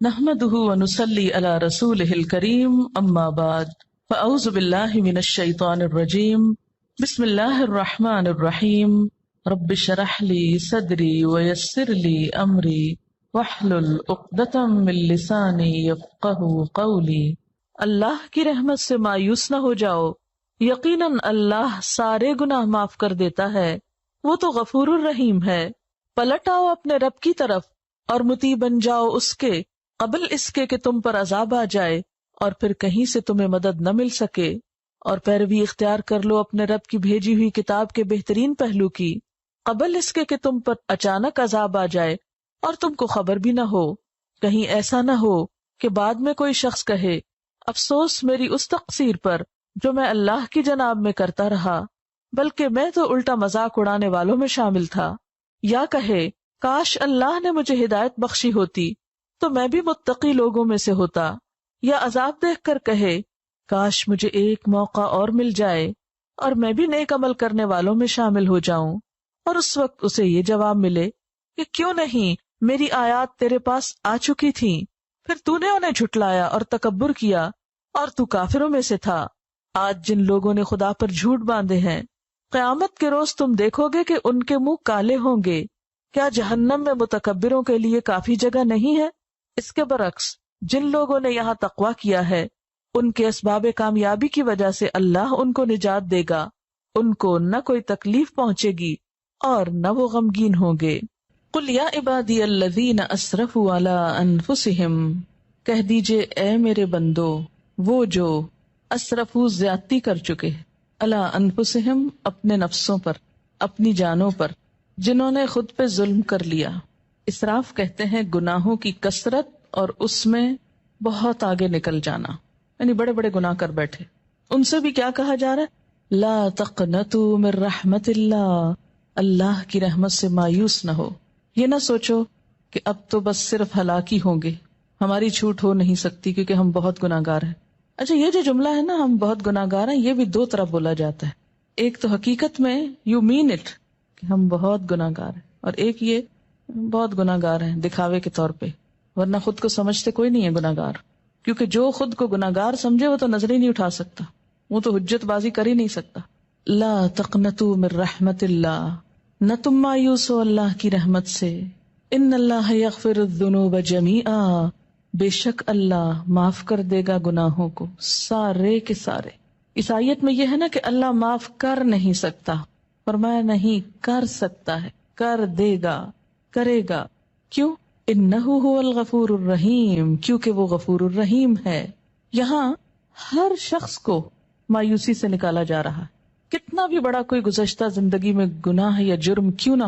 نحمده ونصلي على رسوله الكريم اما بعد فاعوذ بالله من الشيطان الرجيم بسم الله الرحمن الرحيم رب اشرح لي صدري ويسر لي امري واحلل عقدة من لساني يفقهوا قولي۔ اللہ کی رحمت سے مایوس نہ ہو جاؤ، یقیناً اللہ سارے گناہ معاف کر دیتا ہے، وہ تو غفور الرحیم ہے۔ پلٹ آؤ اپنے رب کی طرف اور مطیع بن جاؤ اس کے، قبل اس کے کہ تم پر عذاب آ جائے اور پھر کہیں سے تمہیں مدد نہ مل سکے، اور پیروی اختیار کر لو اپنے رب کی بھیجی ہوئی کتاب کے بہترین پہلو کی، قبل اس کے کہ تم پر اچانک عذاب آ جائے اور تم کو خبر بھی نہ ہو۔ کہیں ایسا نہ ہو کہ بعد میں کوئی شخص کہے افسوس میری اس تقصیر پر جو میں اللہ کی جناب میں کرتا رہا، بلکہ میں تو الٹا مذاق اڑانے والوں میں شامل تھا، یا کہے کاش اللہ نے مجھے ہدایت بخشی ہوتی تو میں بھی متقی لوگوں میں سے ہوتا، یا عذاب دیکھ کر کہے کاش مجھے ایک موقع اور مل جائے اور میں بھی نیک عمل کرنے والوں میں شامل ہو جاؤں، اور اس وقت اسے یہ جواب ملے کہ کیوں نہیں، میری آیات تیرے پاس آ چکی تھیں، پھر تو نے انہیں جھٹلایا اور تکبر کیا اور تو کافروں میں سے تھا۔ آج جن لوگوں نے خدا پر جھوٹ باندھے ہیں، قیامت کے روز تم دیکھو گے کہ ان کے منہ کالے ہوں گے۔ کیا جہنم میں متکبروں کے لیے کافی جگہ نہیں ہے؟ اس کے برعکس جن لوگوں نے یہاں تقویٰ کیا ہے، ان کے اسباب کامیابی کی وجہ سے اللہ ان کو نجات دے گا، ان کو نہ کوئی تکلیف پہنچے گی اور نہ وہ غمگین ہوں گے۔ قل یا عبادی الذین اسرفوا علی انفسہم، کہہ دیجئے اے میرے بندو، وہ جو اسرفوا زیادتی کر چکے، علی انفسہم اپنے نفسوں پر، اپنی جانوں پر، جنہوں نے خود پہ ظلم کر لیا۔ اسراف کہتے ہیں گناہوں کی کثرت اور اس میں بہت آگے نکل جانا، یعنی بڑے بڑے گناہ کر بیٹھے۔ ان سے بھی کیا کہا جا رہا ہے؟ لا تقنطوا من رحمت اللہ، اللہ کی رحمت سے مایوس نہ ہو۔ یہ نہ سوچو کہ اب تو بس صرف ہلاکی ہوں گے، ہماری چھوٹ ہو نہیں سکتی کیونکہ ہم بہت گناہ گار ہیں۔ اچھا، یہ جو جملہ ہے نا، ہم بہت گناہ گار ہیں، یہ بھی دو طرح بولا جاتا ہے۔ ایک تو حقیقت میں یو مین اٹ کہ ہم بہت گناہ گار ہیں، اور ایک یہ بہت گناہ گار ہیں دکھاوے کے طور پہ، ورنہ خود کو سمجھتے کوئی نہیں ہے گناہ گار، کیونکہ جو خود کو گناہ گار سمجھے وہ تو نظر ہی نہیں اٹھا سکتا، وہ تو حجت بازی کر ہی نہیں سکتا۔ لا تقنطوا من رحمت اللہ، نہ تم مایوس ہو اللہ کی رحمت سے۔ ان اللہ یغفر الذنوب جمیعا، بے شک اللہ معاف کر دے گا گناہوں کو سارے کے سارے۔ اس آیت میں یہ ہے نا کہ اللہ معاف کر نہیں سکتا، فرمایا نہیں کر سکتا ہے، کر دے گا، کرے گا۔ کیوں؟ انہ هو الغفور الرحیم، کیونکہ وہ غفور الرحیم ہے۔ یہاں ہر شخص کو مایوسی سے نکالا جا رہا ہے، کتنا بھی بڑا کوئی گزشتہ زندگی میں گناہ یا جرم کیوں نہ